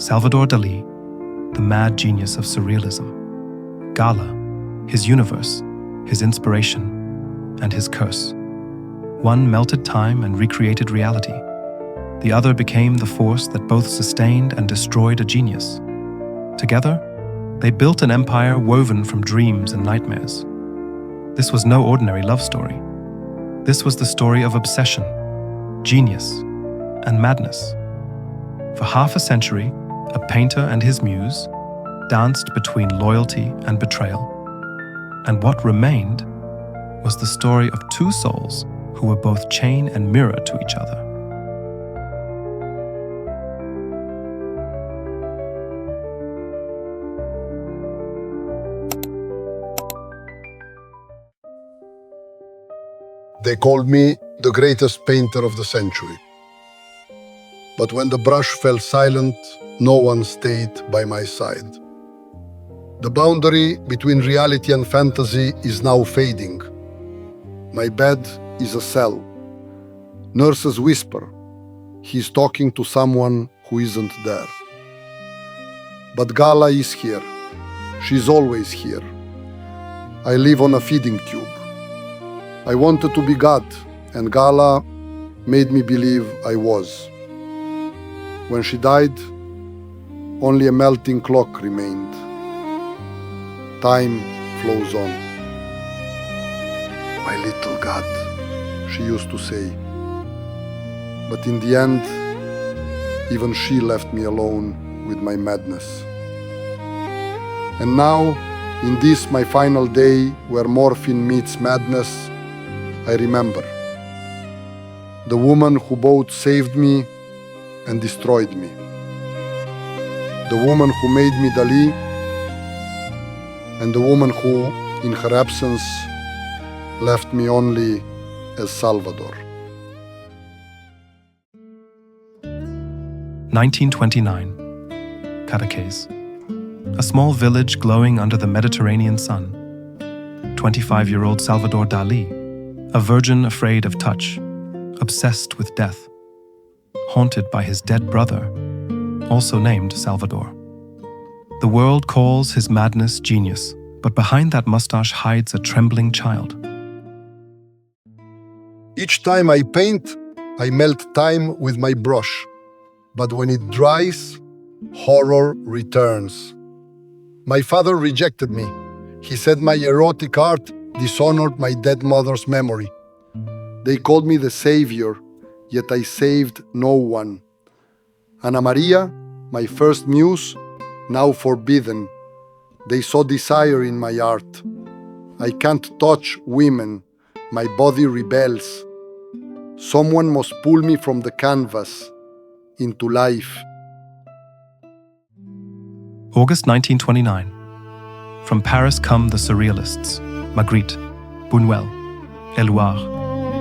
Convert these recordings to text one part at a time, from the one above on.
Salvador Dali, the mad genius of surrealism. Gala, his universe, his inspiration, and his curse. One melted time and recreated reality. The other became the force that both sustained and destroyed a genius. Together, they built an empire woven from dreams and nightmares. This was no ordinary love story. This was the story of obsession, genius, and madness. For half a century, a painter and his muse danced between loyalty and betrayal. And what remained was the story of two souls who were both chain and mirror to each other. They called me the greatest painter of the century. But when the brush fell silent, no one stayed by my side. The boundary between reality and fantasy is now fading. My bed is a cell. Nurses whisper, he's talking to someone who isn't there. But Gala is here. She's always here. I live on a feeding tube. I wanted to be God, and Gala made me believe I was. When she died, only a melting clock remained. Time flows on. My little God, she used to say. But in the end, even she left me alone with my madness. And now, in this my final day where morphine meets madness, I remember the woman who both saved me and destroyed me. The woman who made me Dali, and the woman who, in her absence, left me only as Salvador. 1929, Caracas. A small village glowing under the Mediterranean sun. 25-year-old Salvador Dali, a virgin afraid of touch, obsessed with death, haunted by his dead brother, also named Salvador. The world calls his madness genius, but behind that mustache hides a trembling child. Each time I paint, I melt time with my brush. But when it dries, horror returns. My father rejected me. He said my erotic art dishonored my dead mother's memory. They called me the savior, yet I saved no one. Ana Maria, my first muse, now forbidden. They saw desire in my art. I can't touch women. My body rebels. Someone must pull me from the canvas into life. August 1929. From Paris come the surrealists, Magritte, Buñuel, Éluard,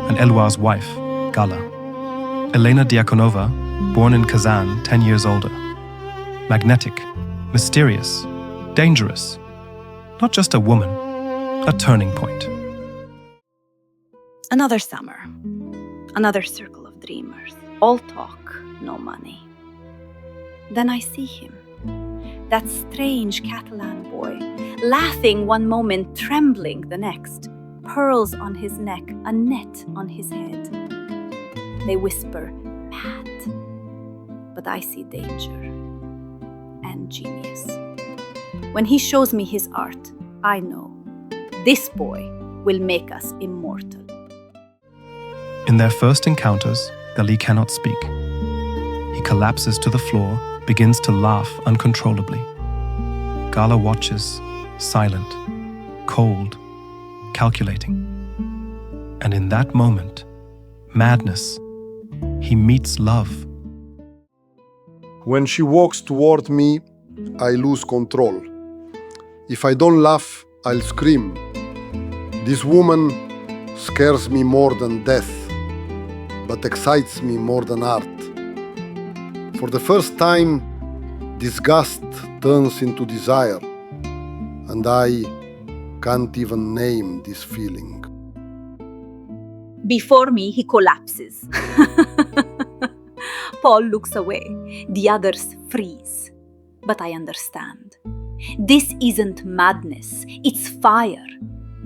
and Éluard's wife, Gala. Elena Diakonova, born in Kazan, 10 years older. Magnetic, mysterious, dangerous. Not just a woman, a turning point. Another summer, another circle of dreamers. All talk, no money. Then I see him, that strange Catalan boy, laughing one moment, trembling the next, pearls on his neck, a net on his head. They whisper, mad. But I see danger and genius. When he shows me his art, I know this boy will make us immortal. In their first encounters, Dali cannot speak. He collapses to the floor, begins to laugh uncontrollably. Gala watches, silent, cold, calculating. And in that moment, madness, he meets love. When she walks toward me, I lose control. If I don't laugh, I'll scream. This woman scares me more than death, but excites me more than art. For the first time, disgust turns into desire, and I can't even name this feeling. Before me, he collapses. Paul looks away. The others freeze. But I understand. This isn't madness, it's fire.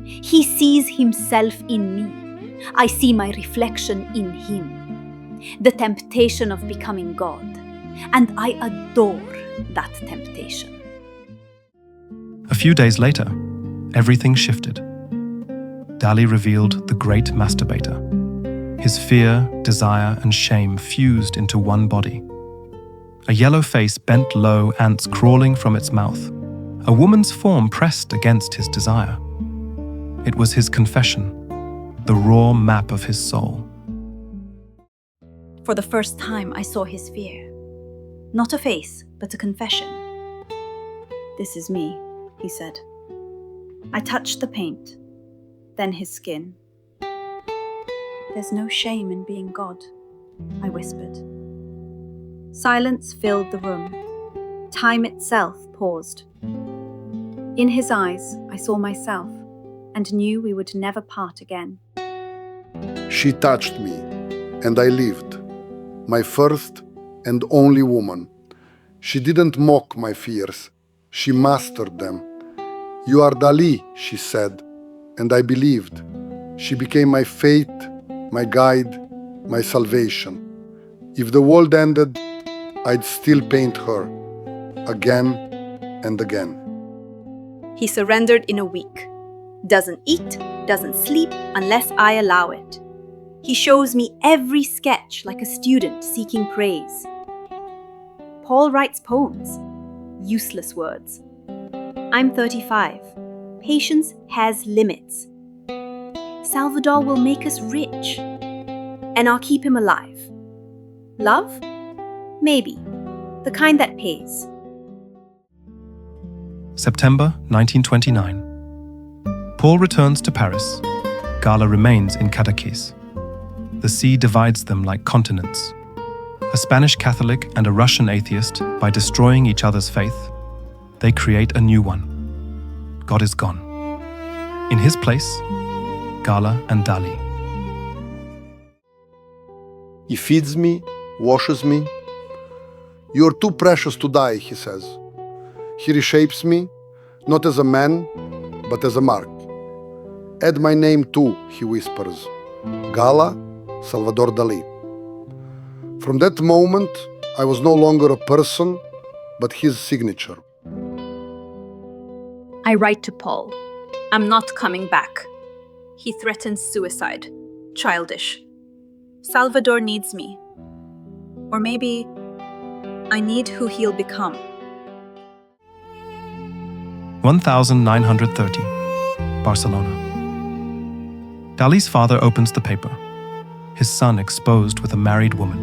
He sees himself in me. I see my reflection in him. The temptation of becoming God. And I adore that temptation. A few days later, everything shifted. Dali revealed the great masturbator. His fear, desire, and shame fused into one body. A yellow face bent low, ants crawling from its mouth. A woman's form pressed against his desire. It was his confession, the raw map of his soul. For the first time, I saw his fear. Not a face, but a confession. "This is me," he said. I touched the paint, then his skin. "There's no shame in being God," I whispered. Silence filled the room. Time itself paused. In his eyes, I saw myself and knew we would never part again. She touched me, and I lived. My first and only woman. She didn't mock my fears. She mastered them. "You are Dali," she said, and I believed. She became my faith, my guide, my salvation. If the world ended, I'd still paint her, again and again. He surrendered in a week. Doesn't eat, doesn't sleep unless I allow it. He shows me every sketch like a student seeking praise. Paul writes poems, useless words. I'm 35. Patience has limits. Salvador will make us rich, and I'll keep him alive. Love? Maybe. The kind that pays. September 1929. Paul returns to Paris. Gala remains in Cadaqués. The sea divides them like continents. A Spanish Catholic and a Russian atheist, by destroying each other's faith, they create a new one. God is gone. In his place, Gala and Dali. He feeds me, washes me. "You're too precious to die," he says. He reshapes me, not as a man, but as a mark. "Add my name too," he whispers. Gala, Salvador Dali. From that moment, I was no longer a person, but his signature. I write to Paul. I'm not coming back. He threatens suicide. Childish. Salvador needs me. Or maybe I need who he'll become. 1930, Barcelona. Dali's father opens the paper. His son exposed with a married woman.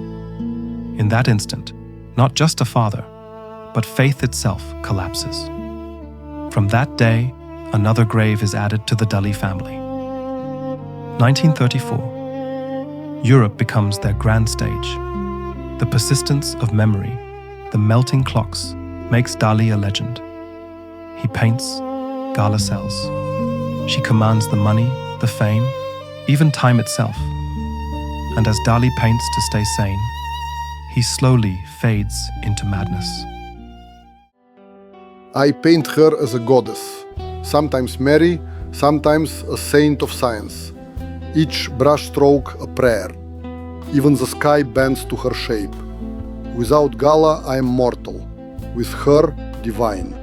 In that instant, not just a father, but faith itself collapses. From that day, another grave is added to the Dali family. 1934. Europe becomes their grand stage. The persistence of memory, the melting clocks, makes Dali a legend. He paints, Gala sells. She commands the money, the fame, even time itself. And as Dali paints to stay sane, he slowly fades into madness. I paint her as a goddess, sometimes Mary, sometimes a saint of science. Each brushstroke a prayer. Even the sky bends to her shape. Without Gala, I am mortal. With her, divine.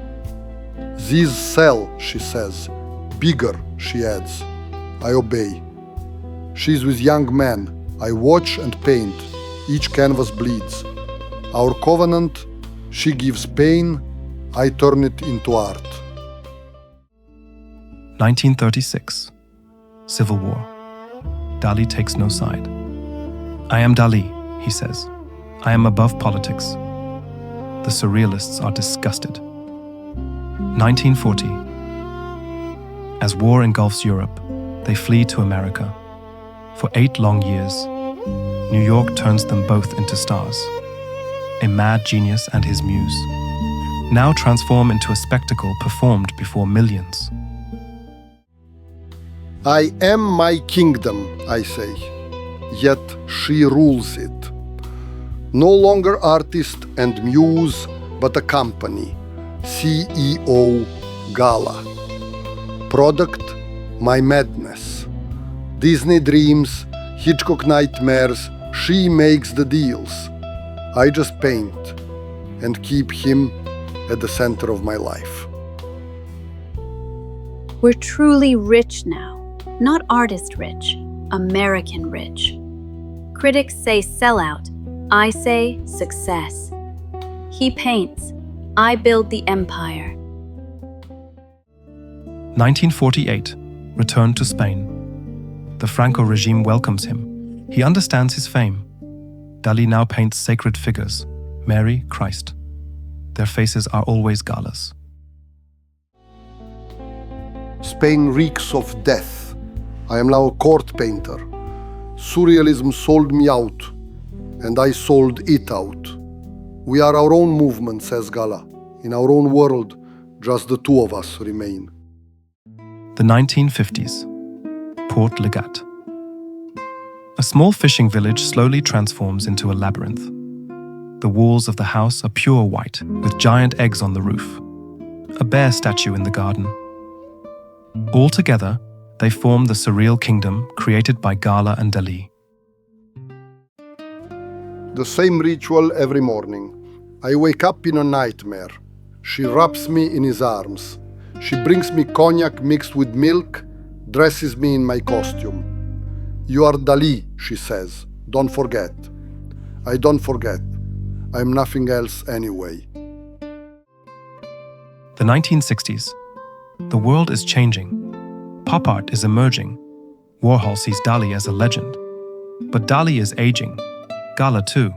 "These sell," she says. "Bigger," she adds. I obey. She is with young men. I watch and paint. Each canvas bleeds. Our covenant, she gives pain, I turn it into art. 1936. Civil War. Dali takes no side. I am Dali, he says. I am above politics. The surrealists are disgusted. 1940. As war engulfs Europe, they flee to America. For 8 long years, New York turns them both into stars. A mad genius and his muse, now transform into a spectacle performed before millions. I am my kingdom, I say, yet she rules it. No longer artist and muse, but a company. CEO Gala. Product, my madness. Disney dreams, Hitchcock nightmares, she makes the deals. I just paint and keep him at the center of my life. We're truly rich now, not artist rich, American rich. Critics say sellout, I say success. He paints, I build the empire. 1948, return to Spain. The Franco regime welcomes him. He understands his fame. Dalí now paints sacred figures, Mary, Christ. Their faces are always Gala's. Spain reeks of death. I am now a court painter. Surrealism sold me out, and I sold it out. We are our own movement, says Gala. In our own world, just the two of us remain. The 1950s, Port Legat. A small fishing village slowly transforms into a labyrinth. The walls of the house are pure white, with giant eggs on the roof. A bear statue in the garden. All together, they form the surreal kingdom created by Gala and Dalí. The same ritual every morning. I wake up in a nightmare. She wraps me in his arms. She brings me cognac mixed with milk, dresses me in my costume. You are Dalí, she says. Don't forget. I don't forget. I'm nothing else anyway. The 1960s. The world is changing. Pop art is emerging. Warhol sees Dalí as a legend. But Dalí is aging. Gala too.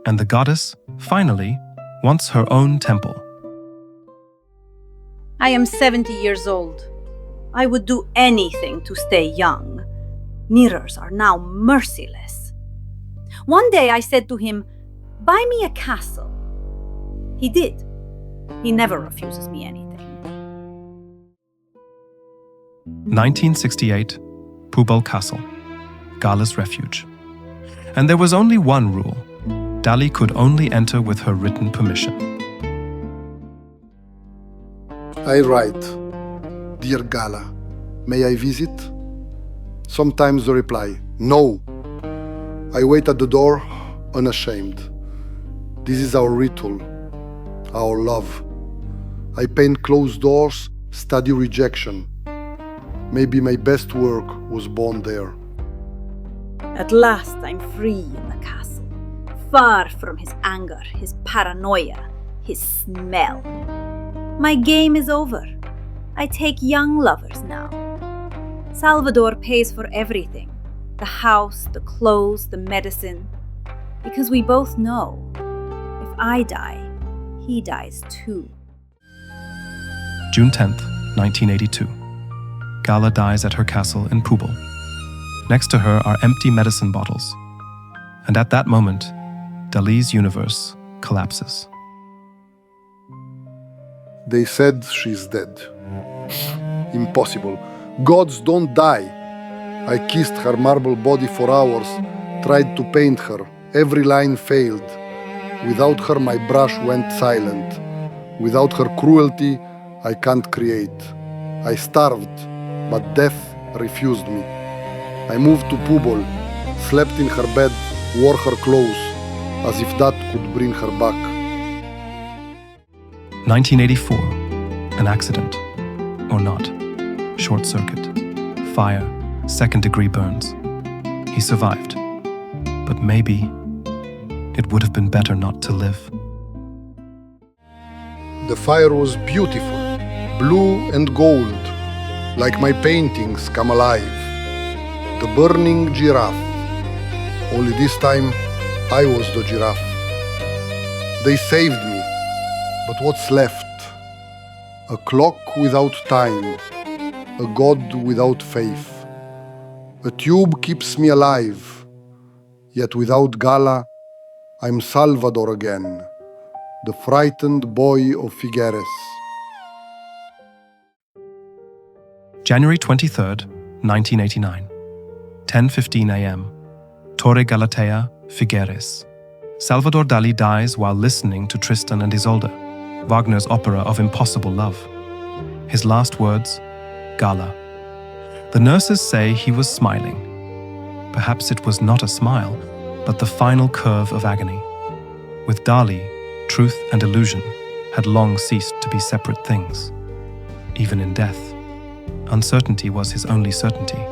And the goddess, finally, wants her own temple. I am 70 years old. I would do anything to stay young. Mirrors are now merciless. One day I said to him, "Buy me a castle." He did. He never refuses me anything. 1968, Pubol Castle, Gala's refuge. And there was only one rule. Dalí could only enter with her written permission. I write, "Dear Gala, may I visit?" Sometimes the reply, "No." I wait at the door, unashamed. This is our ritual, our love. I paint closed doors, study rejection. Maybe my best work was born there. At last I'm free in the castle, far from his anger, his paranoia, his smell. My game is over. I take young lovers now. Salvador pays for everything, the house, the clothes, the medicine, because we both know if I die, he dies too. June 10th, 1982. Gala dies at her castle in Pubol. Next to her are empty medicine bottles. And at that moment, Dalí's universe collapses. They said she's dead. Impossible. Gods don't die. I kissed her marble body for hours, tried to paint her. Every line failed. Without her, my brush went silent. Without her cruelty, I can't create. I starved, but death refused me. I moved to Pubol, slept in her bed, wore her clothes, as if that could bring her back. 1984, an accident, or not. Short circuit, fire, second-degree burns. He survived, but maybe it would have been better not to live. The fire was beautiful, blue and gold, like my paintings come alive. The burning giraffe. Only this time, I was the giraffe. They saved me, but what's left? A clock without time, a god without faith. A tube keeps me alive, yet without Gala, I'm Salvador again, the frightened boy of Figueres. January 23rd, 1989. 10:15 a.m. Torre Galatea, Figueres. Salvador Dali dies while listening to Tristan and Isolde, Wagner's opera of impossible love. His last words, Gala. The nurses say he was smiling. Perhaps it was not a smile, but the final curve of agony. With Dali, truth and illusion had long ceased to be separate things. Even in death, uncertainty was his only certainty.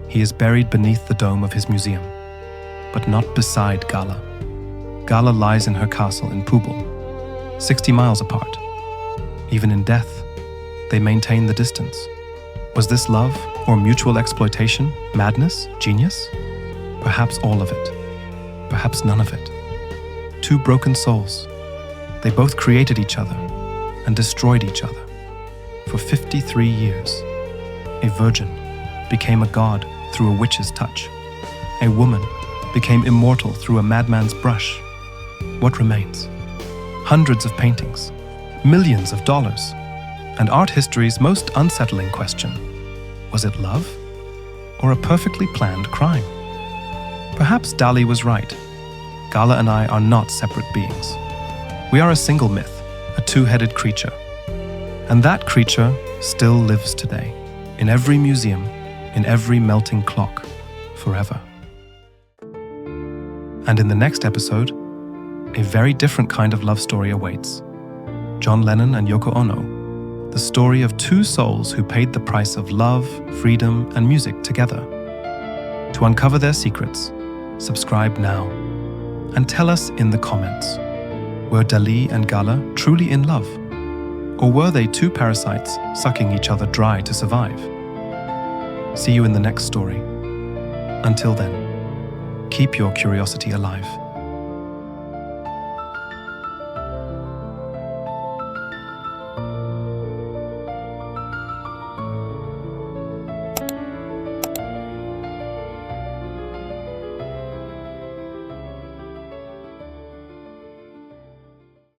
He is buried beneath the dome of his museum, but not beside Gala. Gala lies in her castle in Pubel, 60 miles apart. Even in death, they maintain the distance. Was this love or mutual exploitation, madness, genius? Perhaps all of it. Perhaps none of it. Two broken souls. They both created each other and destroyed each other. For 53 years, a virgin became a god through a witch's touch. A woman became immortal through a madman's brush. What remains? Hundreds of paintings, millions of dollars, and art history's most unsettling question: was it love or a perfectly planned crime? Perhaps Dali was right. Gala and I are not separate beings. We are a single myth, a two-headed creature. And that creature still lives today, in every museum, in every melting clock, forever. And in the next episode, a very different kind of love story awaits. John Lennon and Yoko Ono, the story of two souls who paid the price of love, freedom, and music together. To uncover their secrets, subscribe now. And tell us in the comments, were Dalí and Gala truly in love? Or were they two parasites sucking each other dry to survive? See you in the next story. Until then, keep your curiosity alive.